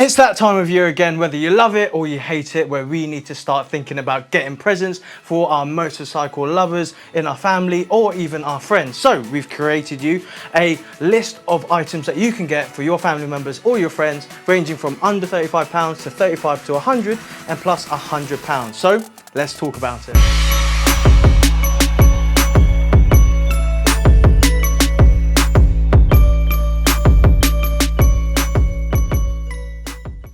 It's that time of year again, whether you love it or you hate it, where we need to start thinking about getting presents for our motorcycle lovers in our family or even our friends. So we've created you a list of items that you can get for your family members or your friends, ranging from under £35 to 35 to 100 and plus £100. So let's talk about it.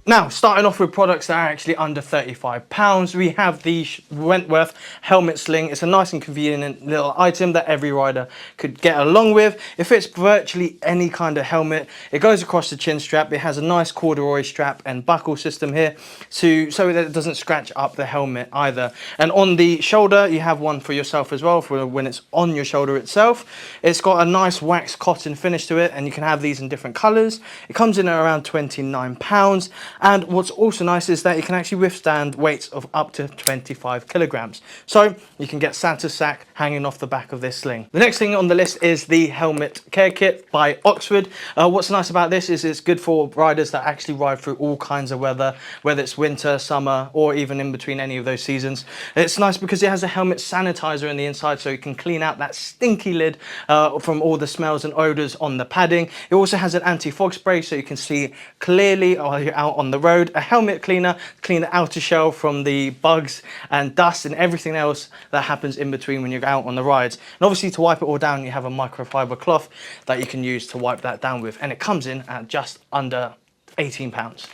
Now, starting off with products that are actually under £35, we have the Wentworth helmet sling. It's a nice and convenient little item that every rider could get along with. It fits virtually any kind of helmet. It goes across the chin strap. It has a nice corduroy strap and buckle system here so that it doesn't scratch up the helmet either. And on the shoulder, you have one for yourself as well for when it's on your shoulder itself. It's got a nice wax cotton finish to it, and you can have these in different colours. It comes in at around £29. And what's also nice is that it can actually withstand weights of up to 25 kilograms. So you can get Santa's sack hanging off the back of this sling. The next thing on the list is the helmet care kit by Oxford. What's nice about this is it's good for riders that actually ride through all kinds of weather, whether it's winter, summer, or even in between any of those seasons. It's nice because it has a helmet sanitizer in the inside, so you can clean out that stinky lid from all the smells and odors on the padding. It also has an anti-fog spray, so you can see clearly while you're out on the road. A helmet cleaner, clean the outer shell from the bugs and dust and everything else that happens in between when you're out on the rides. And obviously, to wipe it all down, you have a microfiber cloth that you can use to wipe that down with, and it comes in at just under £18.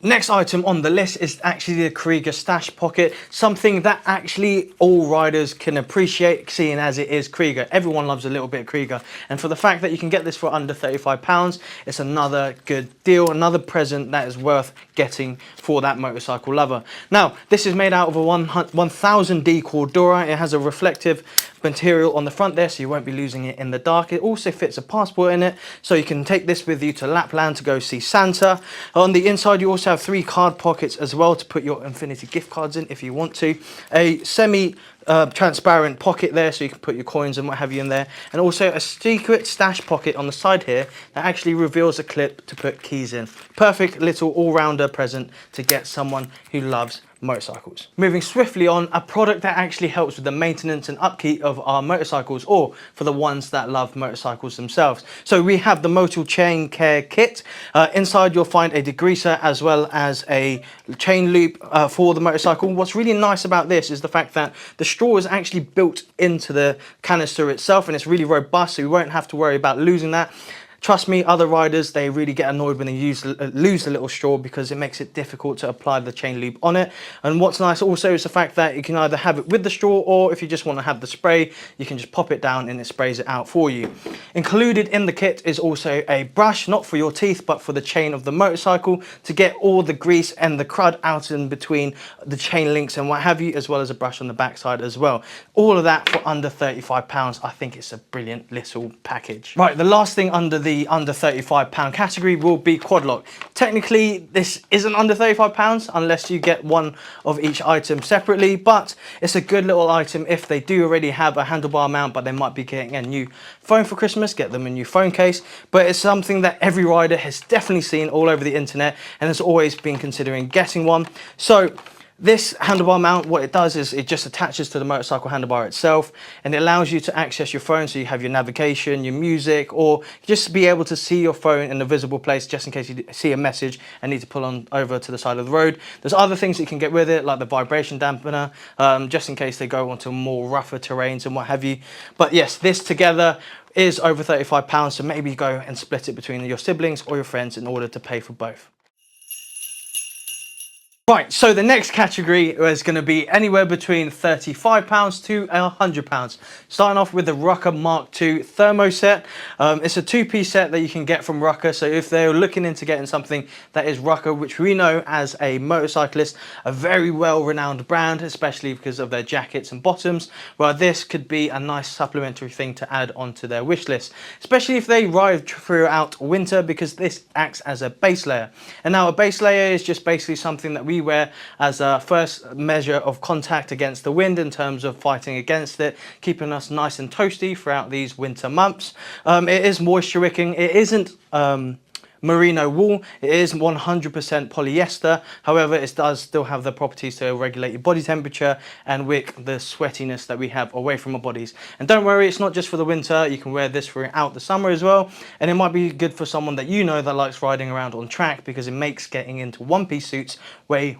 Next item on the list is actually the Kreiga stash pocket, something that actually all riders can appreciate, seeing as it is Kreiga. Everyone loves a little bit of Kreiga, and for the fact that you can get this for under £35, it's another good deal, another present that is worth getting for that motorcycle lover. Now, this is made out of a 1000D Cordura. It has a reflective material on the front there, so you won't be losing it in the dark. It also fits a passport in it, so you can take this with you to Lapland to go see Santa. On the inside, you also have 3 card pockets as well to put your Infinity gift cards in if you want to. A transparent pocket there, so you can put your coins and what have you in there, and also a secret stash pocket on the side here that actually reveals a clip to put keys in. Perfect little all-rounder present to get someone who loves motorcycles. Moving swiftly on, a product that actually helps with the maintenance and upkeep of our motorcycles, or for the ones that love motorcycles themselves. So we have the Motul chain care kit. Inside you'll find a degreaser as well as a chain loop for the motorcycle. What's really nice about this is the fact that the straw is actually built into the canister itself, and it's really robust, so you won't have to worry about losing that. Trust me, other riders, they really get annoyed when they lose the little straw because it makes it difficult to apply the chain loop on it. And what's nice also is the fact that you can either have it with the straw, or if you just want to have the spray, you can just pop it down and it sprays it out for you. Included in the kit is also a brush, not for your teeth, but for the chain of the motorcycle, to get all the grease and the crud out in between the chain links and what have you, as well as a brush on the backside as well. All of that for under £35. I think it's a brilliant little package. Right, the last thing under the under £35 category will be quad lock. Technically, this isn't under £35 unless you get one of each item separately, but it's a good little item if they do already have a handlebar mount, but they might be getting a new phone for Christmas. Get them a new phone case. But it's something that every rider has definitely seen all over the internet and has always been considering getting one. So this handlebar mount, what it does is it just attaches to the motorcycle handlebar itself, and it allows you to access your phone, so you have your navigation, your music, or just be able to see your phone in a visible place just in case you see a message and need to pull on over to the side of the road. There's other things that you can get with it, like the vibration dampener, just in case they go onto more rougher terrains and what have you. But yes, this together is over £35, so maybe go and split it between your siblings or your friends in order to pay for both. Right, so the next category is going to be anywhere between £35 to £100. Starting off with the Rukka Mark II Thermo set. It's a 2-piece set that you can get from Rukka, so if they're looking into getting something that is Rukka, which we know as a motorcyclist, a very well-renowned brand, especially because of their jackets and bottoms, well, this could be a nice supplementary thing to add onto their wish list, especially if they ride throughout winter, because this acts as a base layer. And now a base layer is just basically something that we wear as a first measure of contact against the wind in terms of fighting against it, keeping us nice and toasty throughout these winter months. It is moisture wicking. It isn't merino wool. It is 100% polyester. However, it does still have the properties to regulate your body temperature and wick the sweatiness that we have away from our bodies. And don't worry, it's not just for the winter. You can wear this throughout the summer as well. And it might be good for someone that you know that likes riding around on track, because it makes getting into one-piece suits way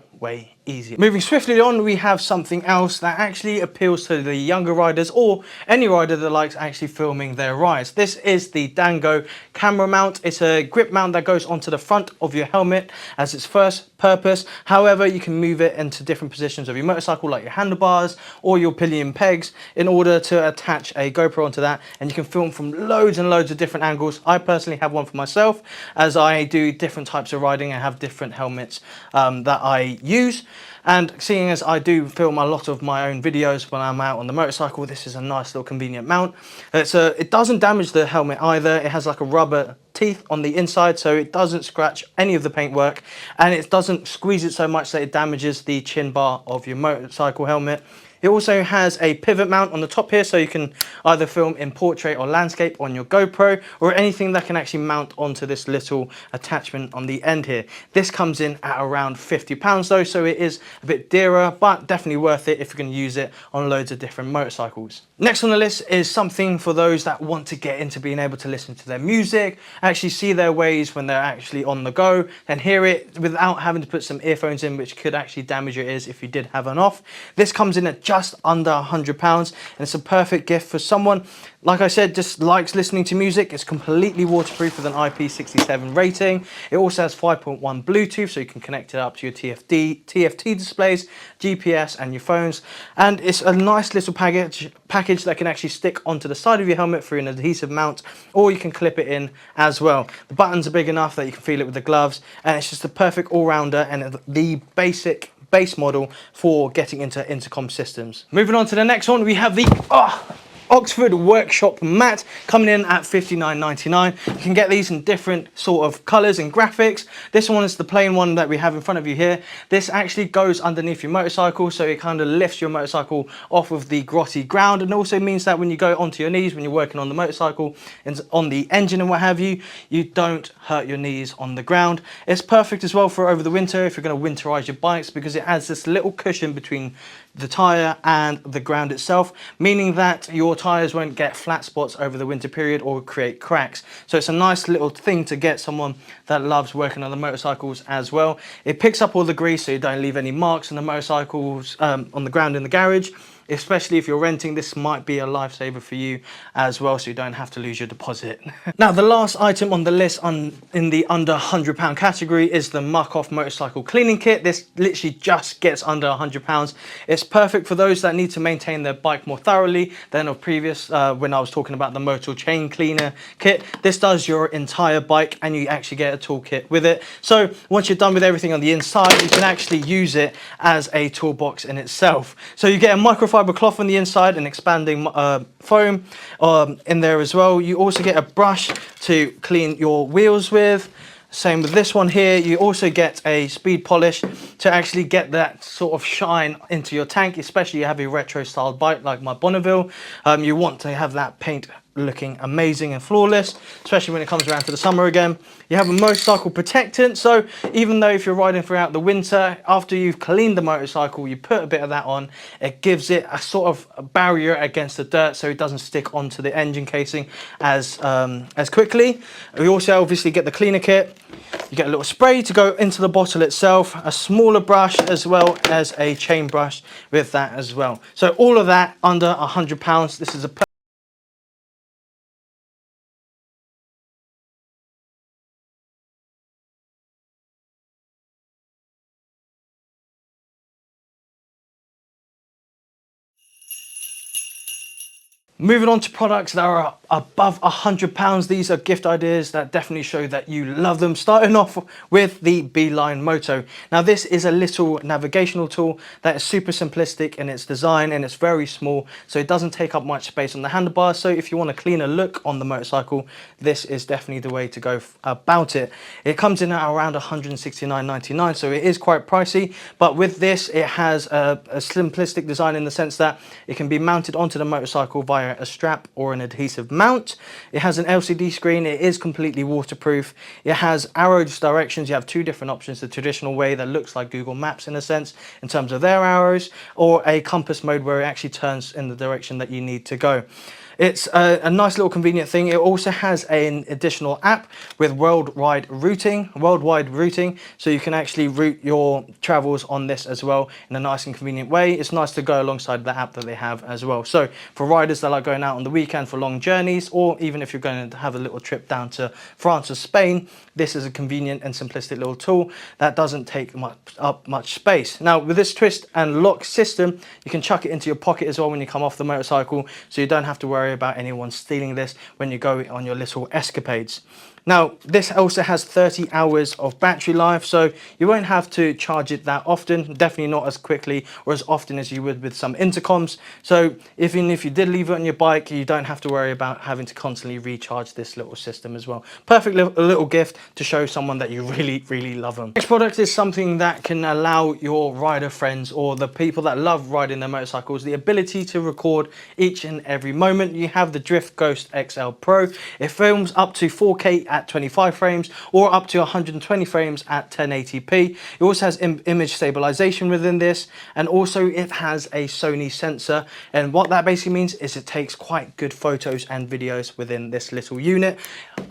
easier. Moving swiftly on, we have something else that actually appeals to the younger riders or any rider that likes actually filming their rides. This is the Dango camera mount. It's a grip mount that goes onto the front of your helmet as its first purpose. However, you can move it into different positions of your motorcycle, like your handlebars or your pillion pegs, in order to attach a GoPro onto that, and you can film from loads and loads of different angles. I personally have one for myself, as I do different types of riding and have different helmets that I use. And seeing as I do film a lot of my own videos when I'm out on the motorcycle, this is a nice little convenient mount. It doesn't damage the helmet either. It has like a rubber teeth on the inside, so it doesn't scratch any of the paintwork, and it doesn't squeeze it so much that it damages the chin bar of your motorcycle helmet. It also has a pivot mount on the top here, so you can either film in portrait or landscape on your GoPro, or anything that can actually mount onto this little attachment on the end here. This comes in at around £50 though, so it is a bit dearer, but definitely worth it if you're going to use it on loads of different motorcycles. Next on the list is something for those that want to get into being able to listen to their music, actually see their ways when they're actually on the go, and hear it without having to put some earphones in, which could actually damage your ears if you did have one off. This comes in at just under £100, and it's a perfect gift for someone, like I said, just likes listening to music. It's completely waterproof with an IP67 rating. It also has 5.1 Bluetooth, so you can connect it up to your TFT displays, GPS and your phones. And it's a nice little package that can actually stick onto the side of your helmet through an adhesive mount, or you can clip it in as well. The buttons are big enough that you can feel it with the gloves, and it's just a perfect all-rounder and the basic base model for getting into intercom systems. Moving on to the next one, we have the Oxford Workshop mat, coming in at £59.99. You can get these in different sort of colours and graphics. This one is the plain one that we have in front of you here. This actually goes underneath your motorcycle, so it kind of lifts your motorcycle off of the grotty ground, and also means that when you go onto your knees when you're working on the motorcycle and on the engine and what have you, you don't hurt your knees on the ground. It's perfect as well for over the winter if you're going to winterize your bikes, because it has this little cushion between the tyre and the ground itself, meaning that your tyres won't get flat spots over the winter period or create cracks. So it's a nice little thing to get someone that loves working on the motorcycles as well. It picks up all the grease, so you don't leave any marks on the motorcycles on the ground in the garage. Especially if you're renting, this might be a lifesaver for you as well, so you don't have to lose your deposit. Now, the last item on the list in the under £100 category is the Muc-Off motorcycle cleaning kit. This literally just gets under £100. It's perfect for those that need to maintain their bike more thoroughly than of previous, when I was talking about the Motul chain cleaner kit. This does your entire bike, and you actually get a toolkit with it. So once you're done with everything on the inside, you can actually use it as a toolbox in itself. So you get a microfiber cloth on the inside and expanding foam in there as well. You also get a brush to clean your wheels with. Same with this one here. You also get a speed polish to actually get that sort of shine into your tank, especially if you have a retro style bike like my Bonneville. You want to have that paint looking amazing and flawless, especially when it comes around to the summer again. You have a motorcycle protectant, so even though if you're riding throughout the winter, after you've cleaned the motorcycle, you put a bit of that on, it gives it a sort of a barrier against the dirt, so it doesn't stick onto the engine casing as quickly. We also obviously get the cleaner kit. You get a little spray to go into the bottle itself, a smaller brush, as well as a chain brush with that as well. So all of that under £100. This is a Moving on to products that are above £100. These are gift ideas that definitely show that you love them. Starting off with the Beeline Moto. Now this is a little navigational tool that is super simplistic in its design, and it's very small, so it doesn't take up much space on the handlebars. So if you want a cleaner look on the motorcycle, this is definitely the way to go about it. It comes in at around £169.99, so it is quite pricey, but with this it has a simplistic design in the sense that it can be mounted onto the motorcycle via require a strap or an adhesive mount. It has an LCD screen. It is completely waterproof. It has arrows directions. You have two different options: the traditional way that looks like Google Maps in a sense in terms of their arrows, or a compass mode where it actually turns in the direction that you need to go. It's a nice little convenient thing. It also has an additional app with worldwide routing, so you can actually route your travels on this as well in a nice and convenient way. It's nice to go alongside the app that they have as well. So for riders that like going out on the weekend for long journeys, or even if you're going to have a little trip down to France or Spain, this is a convenient and simplistic little tool that doesn't take up much space. Now with this twist and lock system, you can chuck it into your pocket as well when you come off the motorcycle, so you don't have to worry about anyone stealing this when you go on your little escapades. Now, this also has 30 hours of battery life, so you won't have to charge it that often, definitely not as quickly or as often as you would with some intercoms. So even if you did leave it on your bike, you don't have to worry about having to constantly recharge this little system as well. Perfect little gift to show someone that you really love them. Next product is something that can allow your rider friends or the people that love riding their motorcycles the ability to record each and every moment. You have the Drift Ghost XL Pro. It films up to 4K at 25 frames or up to 120 frames at 1080p. It also has image stabilization within this, and also it has a Sony sensor, and what that basically means is it takes quite good photos and videos within this little unit.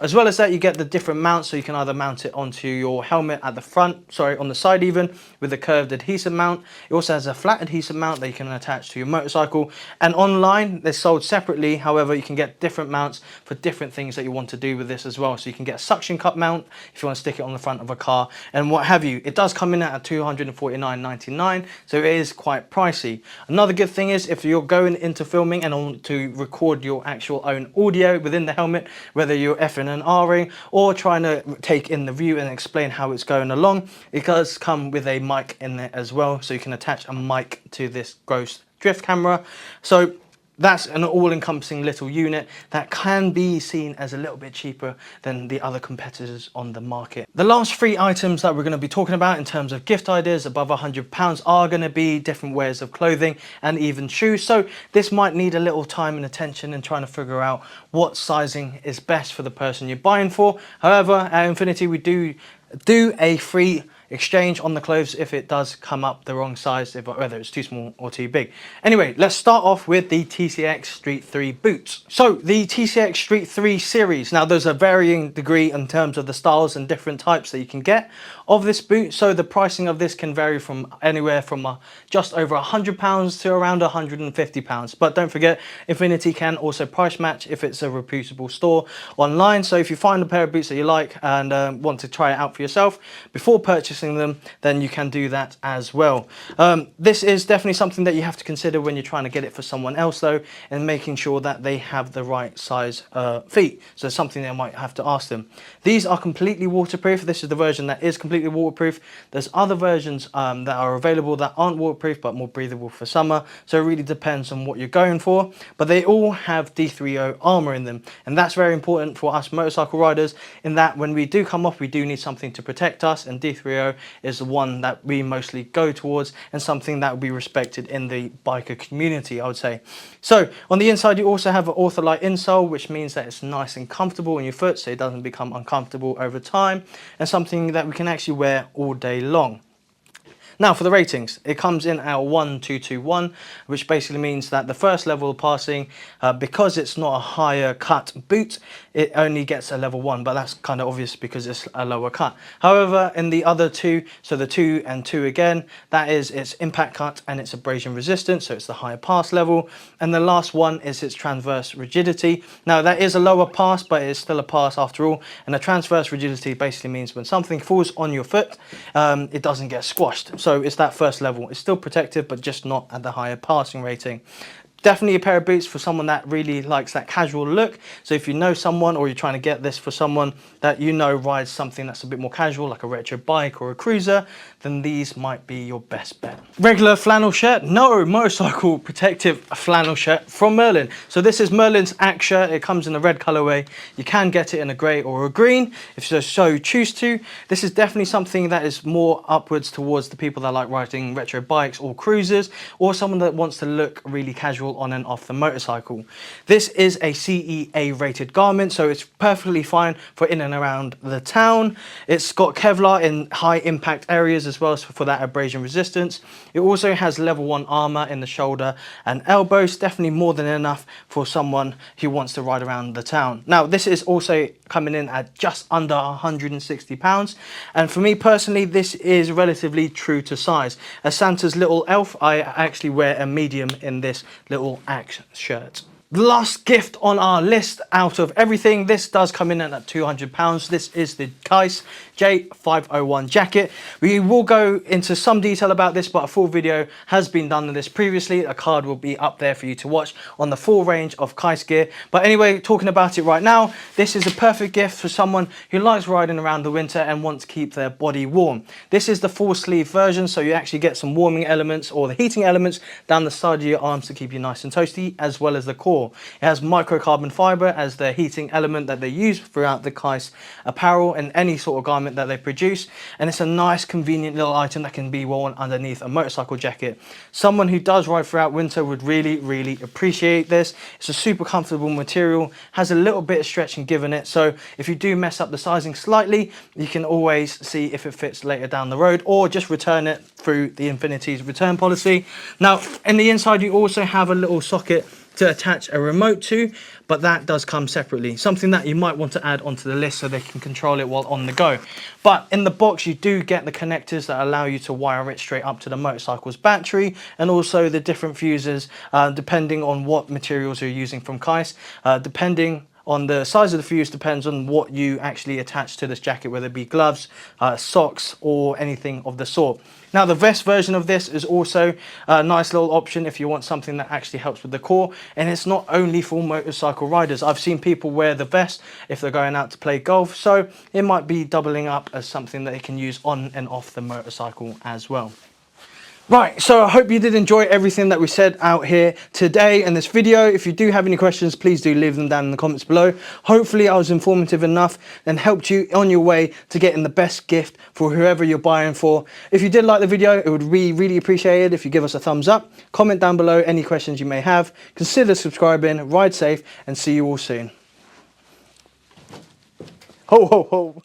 As well as that, you get the different mounts, so you can either mount it onto your helmet at the front, on the side even, with a curved adhesive mount. It also has a flat adhesive mount that you can attach to your motorcycle, and online they're sold separately. However, you can get different mounts for different things that you want to do with this as well. So you can get a suction cup mount if you want to stick it on the front of a car and what have you. It does come in at $249.99, so it is quite pricey. Another good thing is if you're going into filming and want to record your actual own audio within the helmet, whether you're F'ing and R'ing or trying to take in the view and explain how it's going along, it does come with a mic in there as well, so you can attach a mic to this Ghost Drift camera. So that's an all-encompassing little unit that can be seen as a little bit cheaper than the other competitors on the market. The last three items that we're going to be talking about in terms of gift ideas above £100 are going to be different wears of clothing and even shoes. So this might need a little time and attention in trying to figure out what sizing is best for the person you're buying for. However, at Infinity we do a free exchange on the clothes if it does come up the wrong size, whether it's too small or too big. Anyway, let's start off with the TCX Street 3 boots. So the TCX Street 3 series, now there's a varying degree in terms of the styles and different types that you can get of this boot. So the pricing of this can vary from anywhere from just over £100 to around £150. But don't forget, Infinity can also price match if it's a reputable store online. So if you find a pair of boots that you like and want to try it out for yourself before purchasing them, then you can do that as well. This is definitely something that you have to consider when you're trying to get it for someone else though, and making sure that they have the right size feet. So something that I might have to ask them. These are completely waterproof. This is the version that is completely waterproof. There's other versions that are available that aren't waterproof but more breathable for summer, so it really depends on what you're going for. But they all have D3O armor in them, and that's very important for us motorcycle riders, in that when we do come off we do need something to protect us, and D3O is the one that we mostly go towards, and something that will be respected in the biker community, I would say. So on the inside you also have an Ortholite insole, which means that it's nice and comfortable on your foot, so it doesn't become uncomfortable over time, and something that we can actually wear all day long. Now for the ratings, it comes in at 1221, which basically means that the first level of passing, because it's not a higher cut boot, it only gets a level 1, but that's kind of obvious because it's a lower cut. However, in the other two, so the 2 and 2 again, that is its impact cut and its abrasion resistance, so it's the higher pass level. And the last one is its transverse rigidity. Now that is a lower pass, but it's still a pass after all, and the transverse rigidity basically means when something falls on your foot, it doesn't get squashed. So it's that first level. It's still protective, but just not at the higher passing rating. Definitely a pair of boots for someone that really likes that casual look. So if you know someone, or you're trying to get this for someone that you know rides something that's a bit more casual, like a retro bike or a cruiser, then these might be your best bet. Regular flannel shirt? No, motorcycle protective flannel shirt from Merlin. So this is Merlin's Axe Shirt. It comes in a red colorway. You can get it in a grey or a green if you so choose to. This is definitely something that is more upwards towards the people that like riding retro bikes or cruisers, or someone that wants to look really casual while on and off the motorcycle. This is a CEA rated garment, so it's perfectly fine for in and around the town. It's got Kevlar in high impact areas as well as for that abrasion resistance. It also has level 1 armor in the shoulder and elbows, definitely more than enough for someone who wants to ride around the town. Now this is also coming in at just under £160, and for me personally this is relatively true to size. As Santa's little elf, I actually wear a medium in this little axe shirt. The last gift on our list out of everything, this does come in at £200. This is the Keis J501 jacket. We will go into some detail about this, but a full video has been done on this previously. A card will be up there for you to watch on the full range of Keis gear. But anyway, talking about it right now, this is a perfect gift for someone who likes riding around the winter and wants to keep their body warm. This is the full sleeve version, so you actually get some warming elements or the heating elements down the side of your arms to keep you nice and toasty, as well as the core. It has microcarbon fiber as the heating element that they use throughout the Keis apparel and any sort of garment that they produce, and it's a nice convenient little item that can be worn underneath a motorcycle jacket. Someone who does ride throughout winter would really appreciate this. It's a super comfortable material, has a little bit of stretch and give in it, so if you do mess up the sizing slightly, you can always see if it fits later down the road, or just return it through the Infinity's return policy. Now in the inside you also have a little socket to attach a remote to, but that does come separately. Something that you might want to add onto the list so they can control it while on the go. But in the box you do get the connectors that allow you to wire it straight up to the motorcycle's battery, and also the different fuses depending on what materials you're using from Keis. Depending on the size of the fuse depends on what you actually attach to this jacket, whether it be gloves, socks, or anything of the sort. Now the vest version of this is also a nice little option if you want something that actually helps with the core, and it's not only for motorcycle riders. I've seen people wear the vest if they're going out to play golf, so it might be doubling up as something that they can use on and off the motorcycle as well. Right, so I hope you did enjoy everything that we said out here today in this video. If you do have any questions, please do leave them down in the comments below. Hopefully I was informative enough and helped you on your way to getting the best gift for whoever you're buying for. If you did like the video, it would be really appreciated if you give us a thumbs up. Comment down below any questions you may have. Consider subscribing, ride safe, and see you all soon. Ho, ho, ho.